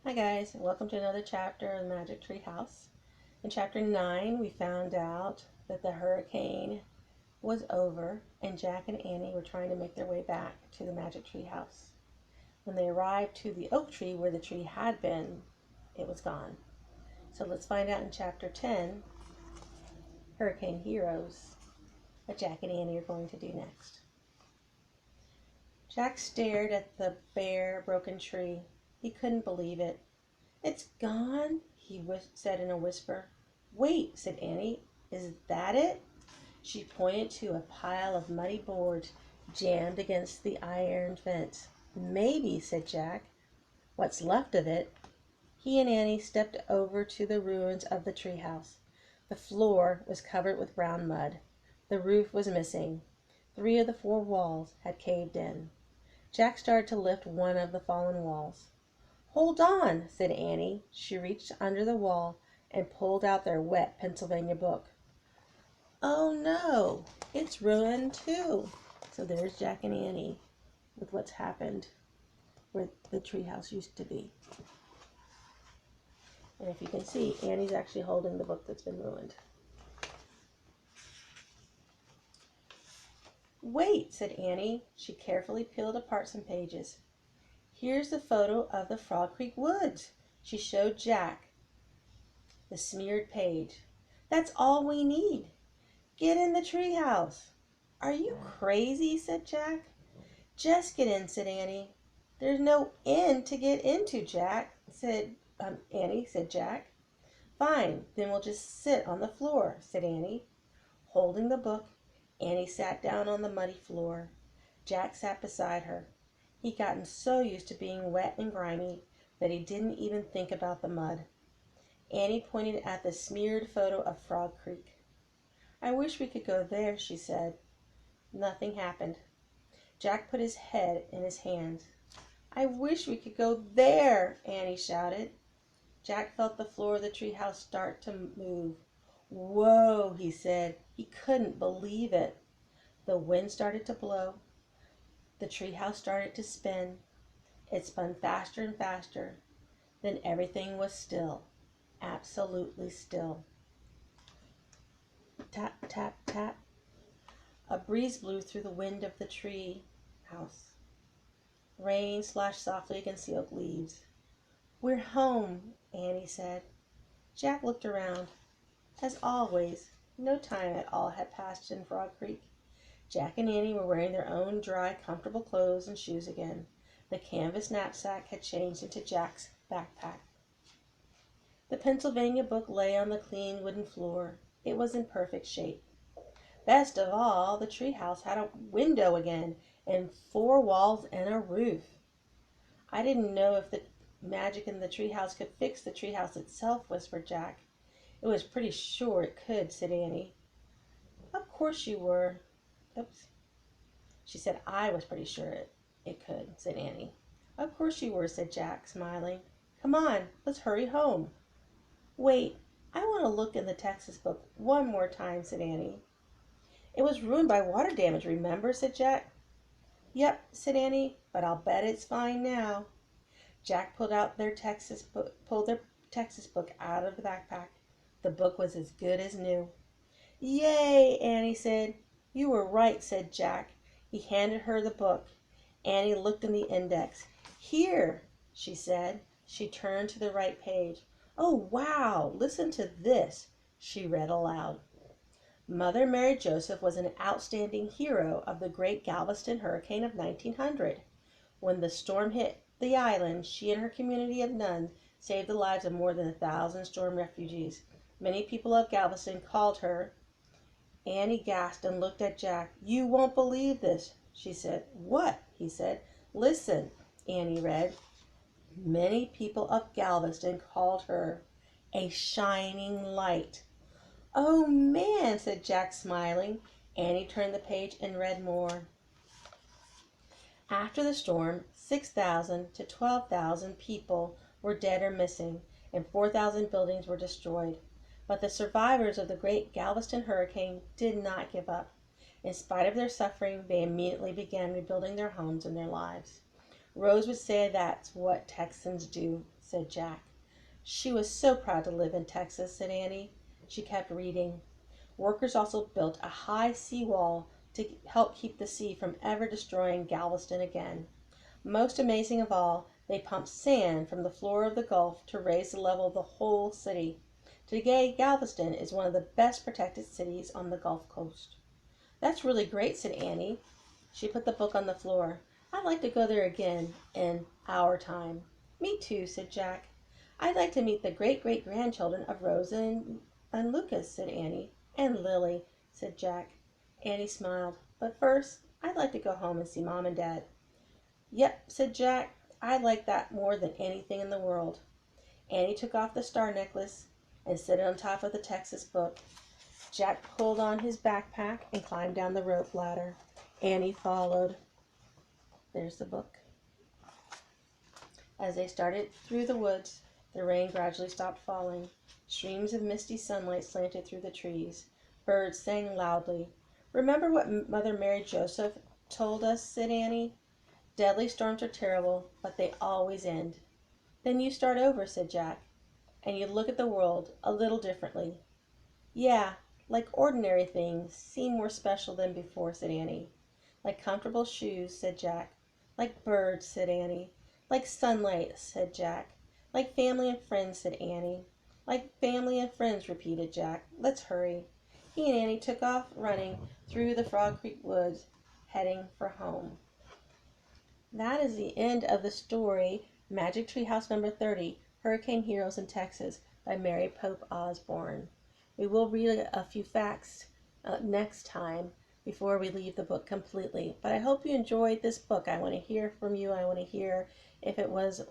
Hi guys, and welcome to another chapter of the Magic Treehouse. In chapter 9, we found out that the hurricane was over and Jack and Annie were trying to make their way back to the Magic Treehouse. When they arrived to the oak tree where the tree had been, it was gone. So let's find out in chapter 10, Hurricane Heroes, what Jack and Annie are going to do next. Jack stared at the bare, broken tree. He couldn't believe it. "It's gone," he said in a whisper. "Wait," said Annie. "Is that it?" She pointed to a pile of muddy boards jammed against the iron fence. "Maybe," said Jack. "What's left of it." He and Annie stepped over to the ruins of the treehouse. The floor was covered with brown mud. The roof was missing. 3 of the 4 walls had caved in. Jack started to lift one of the fallen walls. "Hold on," said Annie. She reached under the wall and pulled out their wet Pennsylvania book. "Oh no, it's ruined too." So there's Jack and Annie with what's happened where the treehouse used to be. And if you can see, Annie's actually holding the book that's been ruined. "Wait," said Annie. She carefully peeled apart some pages. "Here's the photo of the Frog Creek Woods." She showed Jack the smeared page. "That's all we need. Get in the treehouse." "Are you crazy?" said Jack. "Just get in," said Annie. "There's no inn to get into, Jack," said Annie, said Jack. "Fine, then we'll just sit on the floor," said Annie. Holding the book, Annie sat down on the muddy floor. Jack sat beside her. He'd gotten so used to being wet and grimy that he didn't even think about the mud. Annie pointed at the smeared photo of Frog Creek. "I wish we could go there," she said. Nothing happened. Jack put his head in his hands. "I wish we could go there," Annie shouted. Jack felt the floor of the treehouse start to move. "Whoa," he said. He couldn't believe it. The wind started to blow. The treehouse started to spin. It spun faster and faster. Then everything was still. Absolutely still. Tap, tap, tap. A breeze blew through the wind of the tree house. Rain splashed softly against the oak leaves. "We're home," Annie said. Jack looked around. As always, no time at all had passed in Frog Creek. Jack and Annie were wearing their own dry, comfortable clothes and shoes again. The canvas knapsack had changed into Jack's backpack. The Pennsylvania book lay on the clean wooden floor. It was in perfect shape. Best of all, the treehouse had a window again, and 4 walls and a roof. "I didn't know if the magic in the treehouse could fix the treehouse itself," whispered Jack. "It was pretty sure it could," said Annie. "Of course you were." Oops. She said I was pretty sure it could, said Annie. "Of course you were," said Jack, smiling. "Come on, let's hurry home." "Wait, I want to look in the Texas book one more time," said Annie. "It was ruined by water damage, remember?" said Jack. "Yep," said Annie, "but I'll bet it's fine now." Jack pulled their Texas book out of the backpack. The book was as good as new. "Yay!" Annie said. "You were right," said Jack. He handed her the book. Annie looked in the index. "Here," she said. She turned to the right page. "Oh, wow! Listen to this," she read aloud. "Mother Mary Joseph was an outstanding hero of the great Galveston hurricane of 1900. When the storm hit the island, she and her community of nuns saved the lives of more than 1,000 storm refugees. Many people of Galveston called her—" Annie gasped and looked at Jack. "You won't believe this," she said. "What?" he said. "Listen," Annie read. "Many people of Galveston called her a shining light." "Oh, man," said Jack, smiling. Annie turned the page and read more. After the storm, 6,000 to 12,000 people were dead or missing, and 4,000 buildings were destroyed. But the survivors of the great Galveston hurricane did not give up. In spite of their suffering, they immediately began rebuilding their homes and their lives. Rose would say that's what Texans do, said Jack. She was so proud to live in Texas, said Annie. She kept reading. Workers also built a high seawall to help keep the sea from ever destroying Galveston again. Most amazing of all, they pumped sand from the floor of the Gulf to raise the level of the whole city. Today, Galveston is one of the best protected cities on the Gulf Coast. That's really great, said Annie. She put the book on the floor. I'd like to go there again in our time. Me too, said Jack. I'd like to meet the great-great-grandchildren of Rose and Lucas, said Annie. And Lily, said Jack. Annie smiled. But first, I'd like to go home and see Mom and Dad. Yep, said Jack. I'd like that more than anything in the world. Annie took off the star necklace and set it on top of the Texas book. Jack pulled on his backpack and climbed down the rope ladder. Annie followed. There's the book. As they started through the woods, the rain gradually stopped falling. Streams of misty sunlight slanted through the trees. Birds sang loudly. Remember what Mother Mary Joseph told us, said Annie. Deadly storms are terrible, but they always end. Then you start over, said Jack, and you look at the world a little differently. Yeah, like ordinary things seem more special than before, said Annie. Like comfortable shoes, said Jack. Like birds, said Annie. Like sunlight, said Jack. Like family and friends, said Annie. Like family and friends, repeated Jack. Let's hurry. He and Annie took off running through the Frog Creek woods, heading for home. That is the end of the story, Magic Tree House number 30, Hurricane Heroes in Texas, by Mary Pope Osbourne. We will read a few facts next time before we leave the book completely. But I hope you enjoyed this book. I want to hear from you. I want to hear if it was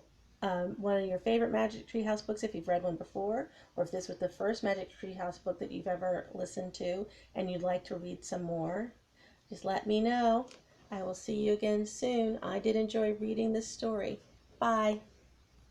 one of your favorite Magic Tree House books, if you've read one before, or if this was the first Magic Tree House book that you've ever listened to and you'd like to read some more. Just let me know. I will see you again soon. I did enjoy reading this story. Bye.